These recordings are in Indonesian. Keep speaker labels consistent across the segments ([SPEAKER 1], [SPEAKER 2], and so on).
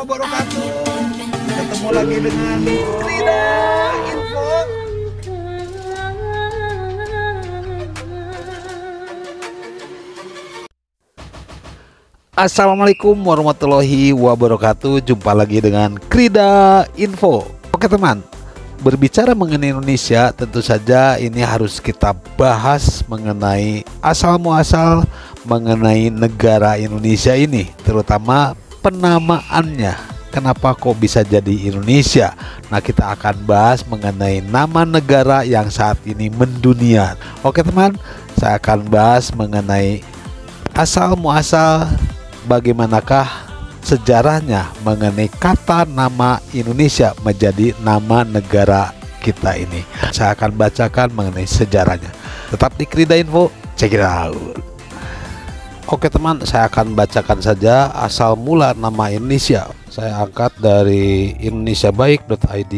[SPEAKER 1] wabarakatuh. Ketemu lagi dengan Krida Info. Assalamualaikum warahmatullahi wabarakatuh. Jumpa lagi dengan Krida Info. Oke teman, berbicara mengenai Indonesia, tentu saja ini harus kita bahas mengenai asal muasal mengenai negara Indonesia ini, terutama penamaannya. Kenapa kok bisa jadi Indonesia? Nah, kita akan bahas mengenai nama negara yang saat ini mendunia. Oke teman, saya akan bahas mengenai asal muasal, bagaimanakah sejarahnya mengenai kata nama Indonesia menjadi nama negara kita ini. Saya akan bacakan mengenai sejarahnya. Tetap di Krida Info, check it out. Oke teman, saya akan bacakan saja asal mula nama Indonesia. Saya angkat dari indonesiabaik.id.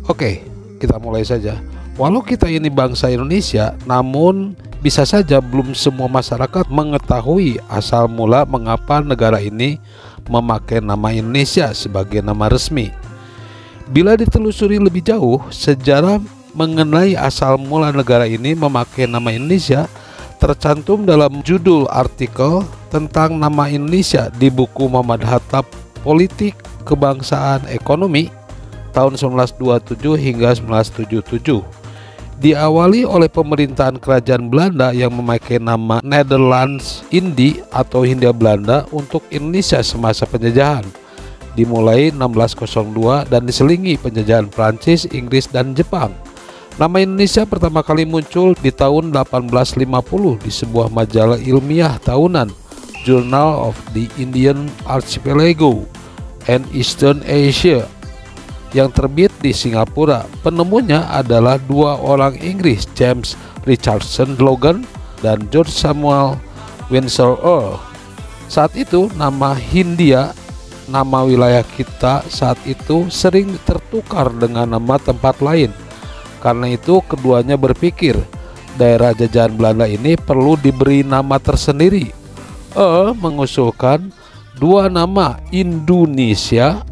[SPEAKER 1] Oke, kita mulai saja. Walau kita ini bangsa Indonesia, namun bisa saja belum semua masyarakat mengetahui asal mula mengapa negara ini memakai nama Indonesia sebagai nama resmi. Bila ditelusuri lebih jauh, sejarah mengenai asal mula negara ini memakai nama Indonesia tercantum dalam judul artikel tentang nama Indonesia di buku Muhammad Hatta Politik Kebangsaan Ekonomi tahun 1927 hingga 1977. Diawali oleh pemerintahan kerajaan Belanda yang memakai nama Nederlands Indie atau Hindia Belanda untuk Indonesia semasa penjajahan, dimulai 1602 dan diselingi penjajahan Prancis, Inggris, dan Jepang. Nama Indonesia pertama kali muncul di tahun 1850 di sebuah majalah ilmiah tahunan, Journal of the Indian Archipelago and Eastern Asia, yang terbit di Singapura. Penemunya adalah dua orang Inggris, James Richardson Logan dan George Samuel Winsor Earl. Saat itu nama Hindia, nama wilayah kita saat itu, sering tertukar dengan nama tempat lain. Karena itu keduanya berpikir daerah jajahan Belanda ini perlu diberi nama tersendiri. Mengusulkan dua nama, Indonesia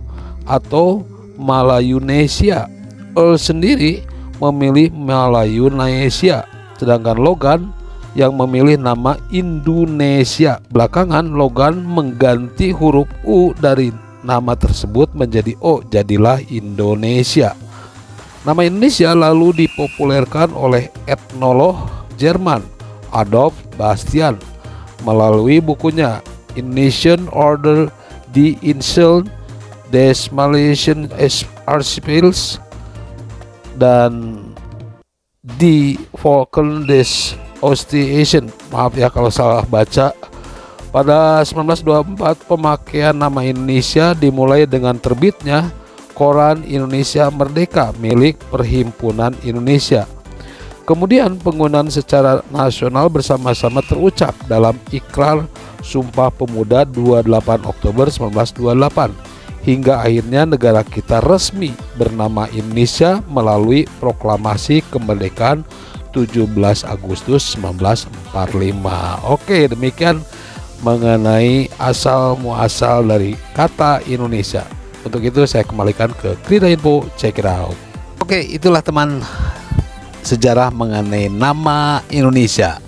[SPEAKER 1] atau Malayunesia. Earl sendiri memilih Malayunesia, sedangkan Logan yang memilih nama Indonesia. Belakangan Logan mengganti huruf U dari nama tersebut menjadi O, jadilah Indonesia. Nama Indonesia lalu dipopulerkan oleh etnolog Jerman Adolf Bastian melalui bukunya Indonesian Order die Insel des Malaysian Archipels dan Die Volken des Ostasian. Maaf ya kalau salah baca. Pada 1924 pemakaian nama Indonesia dimulai dengan terbitnya Koran Indonesia Merdeka milik Perhimpunan Indonesia. Kemudian penggunaan secara nasional bersama-sama terucap dalam Ikrar Sumpah Pemuda 28 Oktober 1928 hingga akhirnya negara kita resmi bernama Indonesia melalui Proklamasi Kemerdekaan 17 Agustus 1945. Oke, demikian mengenai asal muasal dari kata Indonesia. Untuk itu saya kembalikan ke Krida Info, check it out. Oke, itulah teman sejarah mengenai nama Indonesia.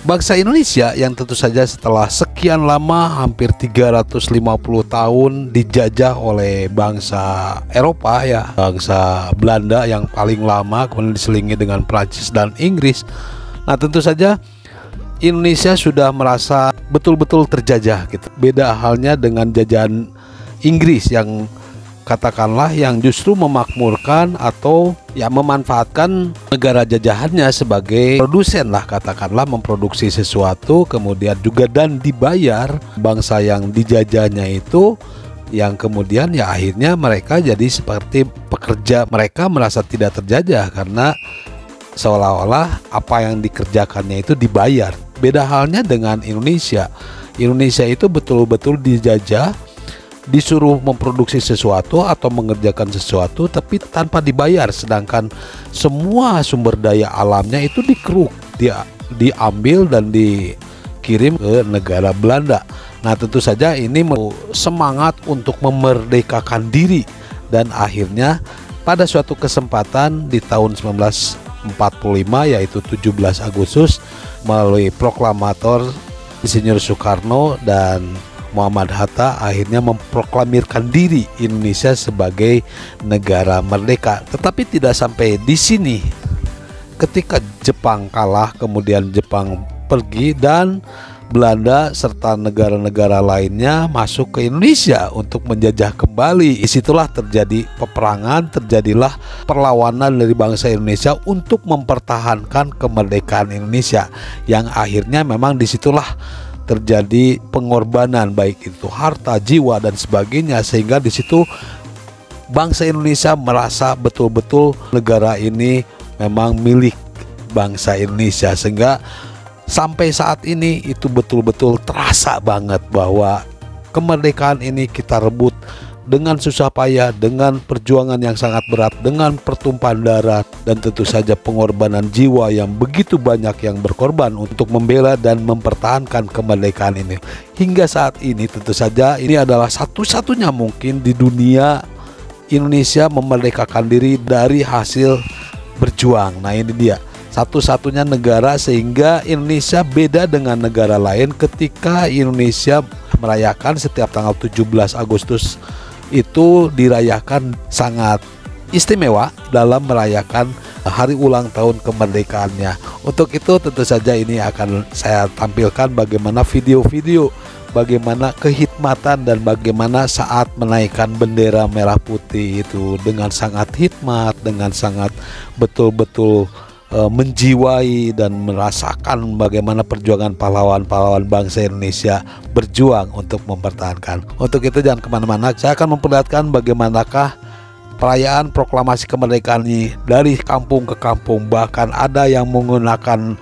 [SPEAKER 1] Bangsa Indonesia yang tentu saja setelah sekian lama, hampir 350 tahun dijajah oleh bangsa Eropa ya, bangsa Belanda yang paling lama, kemudian diselingi dengan Prancis dan Inggris. Nah, tentu saja Indonesia sudah merasa betul-betul terjajah gitu. Beda halnya dengan jajahan Inggris yang katakanlah yang justru memakmurkan atau ya memanfaatkan negara jajahannya sebagai produsen lah, katakanlah memproduksi sesuatu kemudian juga dan dibayar bangsa yang dijajahnya itu, yang kemudian ya akhirnya mereka jadi seperti pekerja. Mereka merasa tidak terjajah karena seolah-olah apa yang dikerjakannya itu dibayar. Beda halnya dengan Indonesia. Indonesia itu betul-betul dijajah, disuruh memproduksi sesuatu atau mengerjakan sesuatu tapi tanpa dibayar, sedangkan semua sumber daya alamnya itu dikeruk, diambil dan kirim ke negara Belanda. Nah, tentu saja ini semangat untuk memerdekakan diri, dan akhirnya pada suatu kesempatan di tahun 1945, yaitu 17 Agustus, melalui proklamator Insinyur Soekarno dan Muhammad Hatta akhirnya memproklamirkan diri Indonesia sebagai negara merdeka. Tetapi tidak sampai di sini. Ketika Jepang kalah, kemudian Jepang pergi dan Belanda serta negara-negara lainnya masuk ke Indonesia untuk menjajah kembali. Disitulah terjadi peperangan, terjadilah perlawanan dari bangsa Indonesia untuk mempertahankan kemerdekaan Indonesia, yang akhirnya memang disitulah terjadi pengorbanan, baik itu harta, jiwa, dan sebagainya, sehingga disitu bangsa Indonesia merasa betul-betul negara ini memang milik bangsa Indonesia, sehingga sampai saat ini itu betul-betul terasa banget bahwa kemerdekaan ini kita rebut dengan susah payah, dengan perjuangan yang sangat berat, dengan pertumpahan darah, dan tentu saja pengorbanan jiwa yang begitu banyak yang berkorban untuk membela dan mempertahankan kemerdekaan ini. Hingga saat ini tentu saja ini adalah satu-satunya mungkin di dunia Indonesia memerdekakan diri dari hasil berjuang. Nah, ini dia satu-satunya negara, sehingga Indonesia beda dengan negara lain ketika Indonesia merayakan setiap tanggal 17 Agustus itu dirayakan sangat istimewa dalam merayakan hari ulang tahun kemerdekaannya. Untuk itu tentu saja ini akan saya tampilkan bagaimana video-video, bagaimana kehikmatan dan bagaimana saat menaikkan bendera merah putih itu dengan sangat hikmat, dengan sangat betul-betul menjiwai dan merasakan bagaimana perjuangan pahlawan-pahlawan bangsa Indonesia berjuang untuk mempertahankan. Untuk itu jangan kemana-mana, saya akan memperlihatkan bagaimanakah perayaan proklamasi kemerdekaan ini dari kampung ke kampung. Bahkan ada yang menggunakan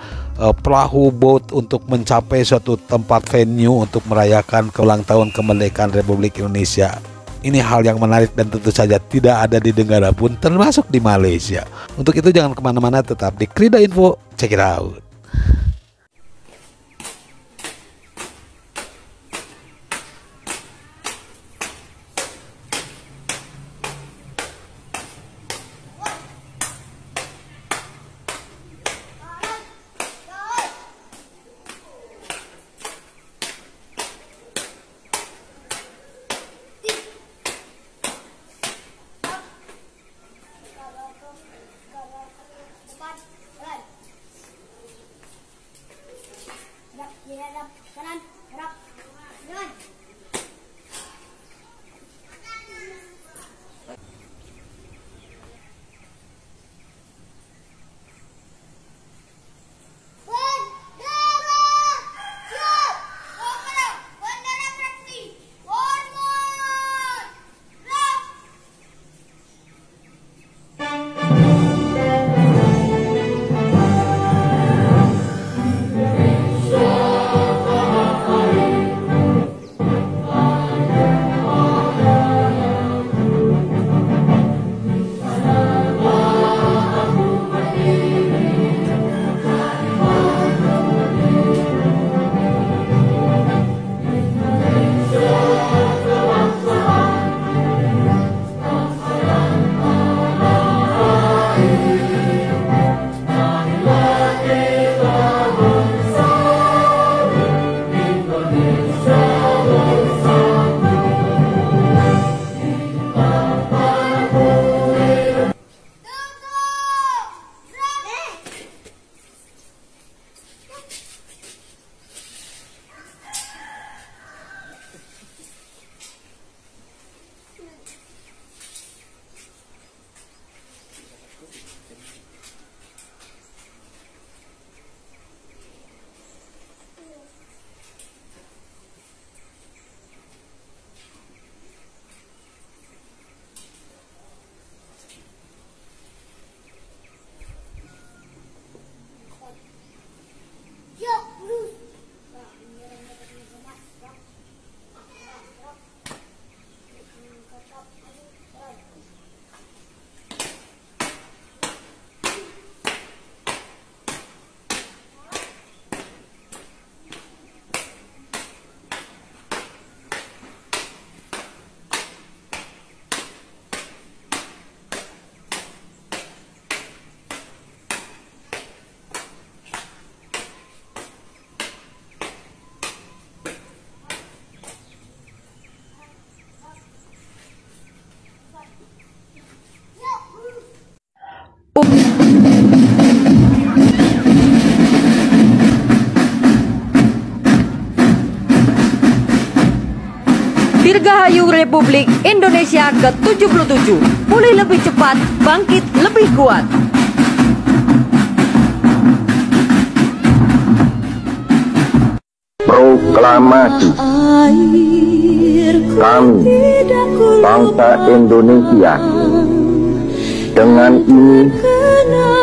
[SPEAKER 1] perahu boat untuk mencapai suatu tempat venue untuk merayakan ulang tahun kemerdekaan Republik Indonesia. Ini hal yang menarik dan tentu saja tidak ada di negara pun, termasuk di Malaysia. Untuk itu jangan kemana-mana, tetap di Krida Info, check it out.
[SPEAKER 2] Kanan, gerak, jalan.
[SPEAKER 3] Dirgahayu Republik Indonesia ke-77. Pulih lebih cepat, bangkit lebih kuat.
[SPEAKER 4] Proklamasi. Kami, bangsa Indonesia, dengan ini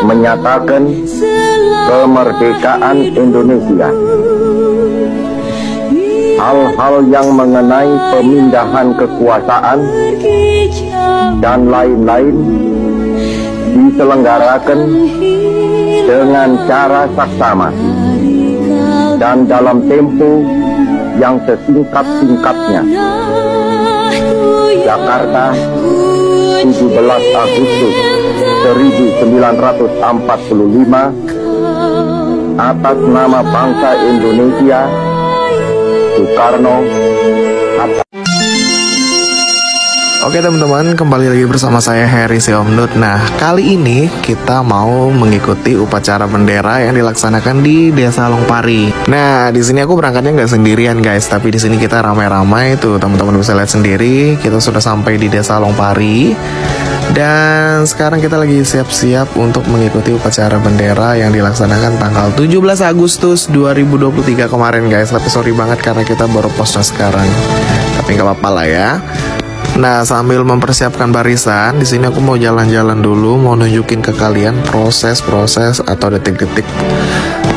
[SPEAKER 4] menyatakan kemerdekaan Indonesia. Hal-hal yang mengenai pemindahan kekuasaan dan lain-lain diselenggarakan dengan cara saksama dan dalam tempo yang sesingkat-singkatnya. Jakarta, 17 Agustus 1945, atas nama bangsa Indonesia, Soekarno, Hatta.
[SPEAKER 5] Oke teman-teman, kembali lagi bersama saya Heri Siomnut. Nah, kali ini kita mau mengikuti upacara bendera yang dilaksanakan di Desa Longpari. Nah, di sini aku berangkatnya nggak sendirian guys, tapi di sini kita ramai-ramai tuh, teman-teman bisa lihat sendiri. Kita sudah sampai di Desa Longpari. Dan sekarang kita lagi siap-siap untuk mengikuti upacara bendera yang dilaksanakan tanggal 17 Agustus 2023 kemarin guys. Tapi sorry banget karena kita baru postnya sekarang. Tapi nggak apa-apa lah ya. Nah, sambil mempersiapkan barisan, di sini aku mau jalan-jalan dulu, mau nunjukin ke kalian proses-proses atau detik-detik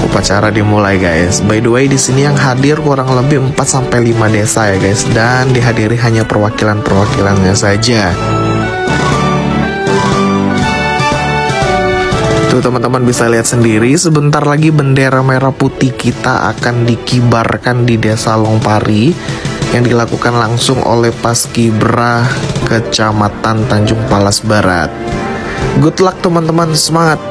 [SPEAKER 5] upacara dimulai, guys. By the way, di sini yang hadir kurang lebih 4 sampai 5 desa ya, guys, dan dihadiri hanya perwakilan-perwakilannya saja. Tuh teman-teman bisa lihat sendiri, sebentar lagi bendera merah putih kita akan dikibarkan di Desa Longpari yang dilakukan langsung oleh Paskibra Kecamatan Tanjung Palas Barat. Good luck teman-teman, semangat!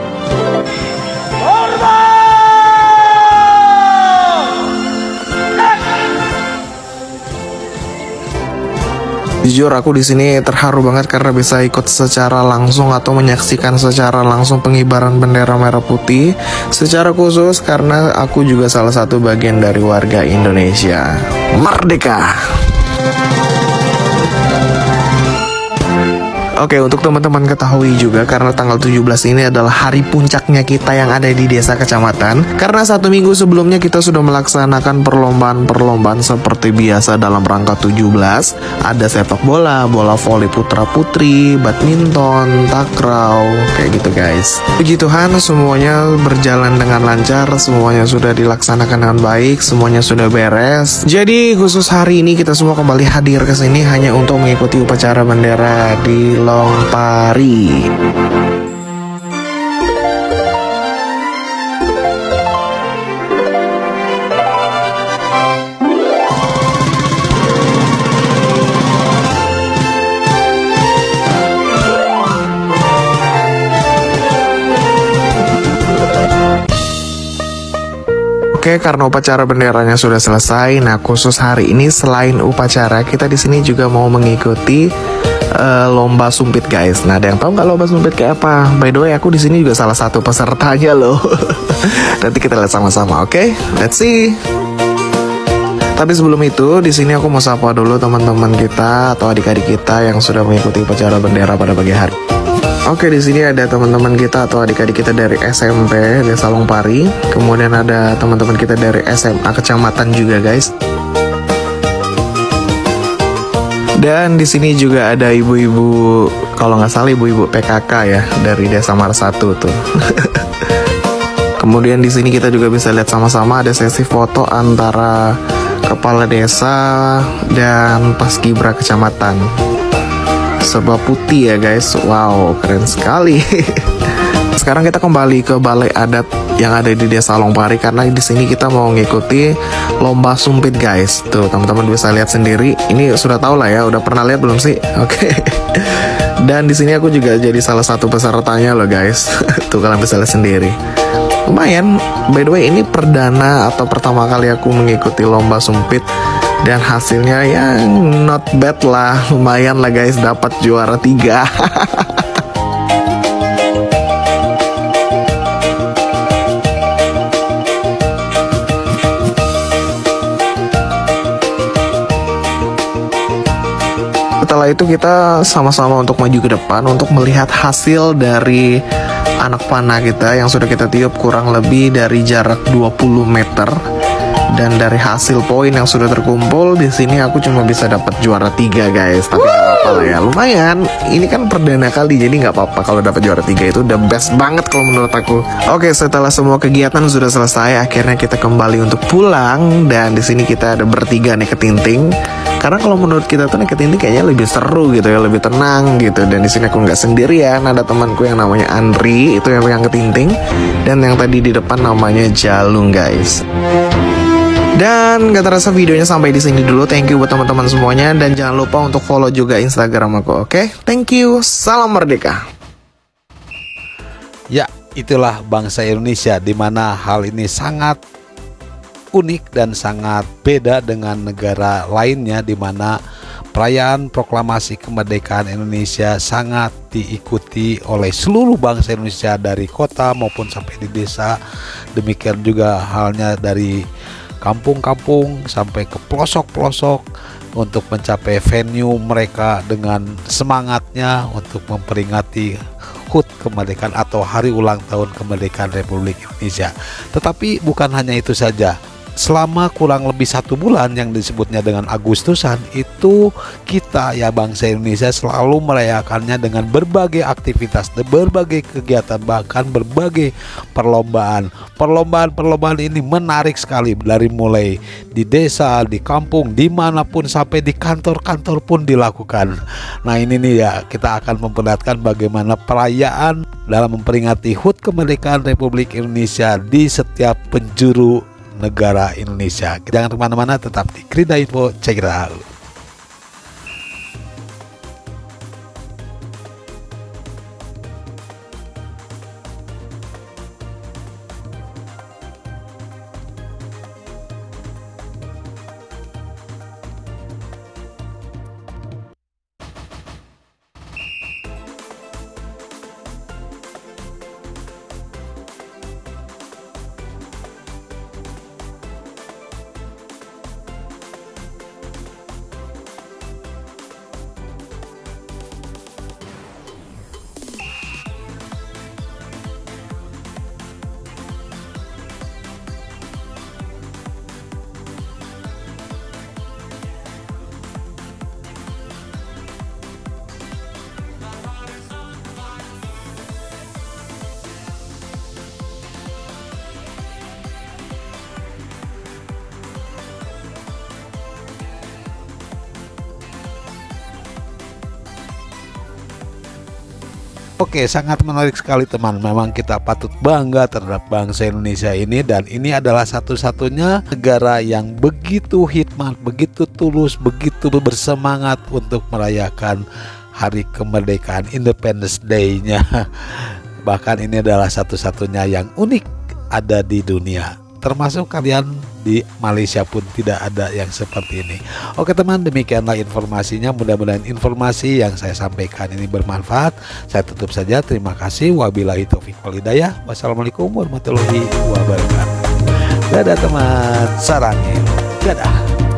[SPEAKER 5] Jujur aku di sini terharu banget karena bisa ikut secara langsung atau menyaksikan secara langsung pengibaran bendera merah putih secara khusus karena aku juga salah satu bagian dari warga Indonesia. Merdeka! Oke, untuk teman-teman ketahui juga karena tanggal 17 ini adalah hari puncaknya kita yang ada di desa kecamatan. Karena 1 minggu sebelumnya kita sudah melaksanakan perlombaan-perlombaan seperti biasa dalam rangka 17. Ada sepak bola, bola voli putra-putri, badminton, takraw, kayak gitu guys. Puji Tuhan semuanya berjalan dengan lancar, semuanya sudah dilaksanakan dengan baik, semuanya sudah beres. Jadi khusus hari ini kita semua kembali hadir ke sini hanya untuk mengikuti upacara bendera di Longpari. Oke, karena upacara benderanya sudah selesai, nah khusus hari ini selain upacara kita di sini juga mau mengikuti lomba sumpit guys. Nah, ada yang tahu nggak lomba sumpit kayak apa? By the way, aku di sini juga salah satu pesertanya loh. Nanti kita lihat sama-sama, oke? Let's see. Tapi sebelum itu, di sini aku mau sapa dulu teman-teman kita atau adik-adik kita yang sudah mengikuti upacara bendera pada pagi hari. Oke, di sini ada teman-teman kita atau adik-adik kita dari SMP Desa Longpari. Kemudian ada teman-teman kita dari SMA Kecamatan juga, guys. Dan di sini juga ada ibu-ibu, kalau nggak salah ibu-ibu PKK ya dari Desa Mars 1 tuh. Kemudian di sini kita juga bisa lihat sama-sama ada sesi foto antara kepala desa dan Paskibra Kecamatan. Serba putih ya guys, wow keren sekali. Sekarang kita kembali ke balai adat yang ada di Desa Longpari karena di sini kita mau ngikuti lomba sumpit guys. Tuh teman-teman bisa lihat sendiri. Ini sudah tahu lah ya, udah pernah lihat belum sih? Oke. Dan di sini aku juga jadi salah satu pesertanya loh guys. Tuh kalian bisa lihat sendiri. Lumayan. By the way ini perdana atau pertama kali aku mengikuti lomba sumpit. Dan hasilnya ya not bad lah, lumayan lah guys, dapat juara 3. setelah itu kita sama-sama untuk maju ke depan untuk melihat hasil dari anak panah kita yang sudah kita tiup kurang lebih dari jarak 20 meter. Dan dari hasil poin yang sudah terkumpul di sini aku cuma bisa dapat juara 3 guys. Tapi nggak apa-apa lah ya, lumayan. Ini kan perdana kali, jadi nggak apa-apa kalau dapat juara 3 itu udah best banget kalau menurut aku. Oke, setelah semua kegiatan sudah selesai, akhirnya kita kembali untuk pulang. Dan di sini kita ada bertiga nih ketinting. Karena kalau menurut kita tuh nih ketinting kayaknya lebih seru gitu ya, lebih tenang gitu. Dan di sini aku nggak sendirian, ada temanku yang namanya Andri, itu yang ketinting. Dan yang tadi di depan namanya Jalung guys. Dan gak terasa videonya sampai di sini dulu. Thank you buat teman-teman semuanya dan jangan lupa untuk follow juga Instagram aku, oke? Thank you. Salam merdeka.
[SPEAKER 1] Ya, itulah bangsa Indonesia, di mana hal ini sangat unik dan sangat beda dengan negara lainnya, di mana perayaan proklamasi kemerdekaan Indonesia sangat diikuti oleh seluruh bangsa Indonesia dari kota maupun sampai di desa. Demikian juga halnya dari kampung-kampung sampai ke pelosok-pelosok untuk mencapai venue mereka dengan semangatnya untuk memperingati HUT kemerdekaan atau hari ulang tahun kemerdekaan Republik Indonesia. Tetapi bukan hanya itu saja. Selama kurang lebih 1 bulan yang disebutnya dengan Agustusan itu, kita ya bangsa Indonesia selalu merayakannya dengan berbagai aktivitas, berbagai kegiatan, bahkan berbagai perlombaan. Perlombaan ini menarik sekali, dari mulai di desa, di kampung, dimanapun sampai di kantor-kantor pun dilakukan. Nah ini nih ya, kita akan memperlihatkan bagaimana perayaan dalam memperingati HUT kemerdekaan Republik Indonesia di setiap penjuru negara Indonesia. Jangan kemana-mana, tetap di Krida Info. Check it out. Oke, sangat menarik sekali teman. Memang kita patut bangga terhadap bangsa Indonesia ini, dan ini adalah satu-satunya negara yang begitu hikmat, begitu tulus, begitu bersemangat untuk merayakan hari kemerdekaan Independence Day-nya. Bahkan ini adalah satu-satunya yang unik ada di dunia. Termasuk kalian di Malaysia pun tidak ada yang seperti ini. Oke teman, demikianlah informasinya. Mudah-mudahan informasi yang saya sampaikan ini bermanfaat. Saya tutup saja. Terima kasih. Wabillahi taufiq wal hidayah. Wassalamualaikum warahmatullahi wabarakatuh. Dadah teman. Sarangin. Dadah.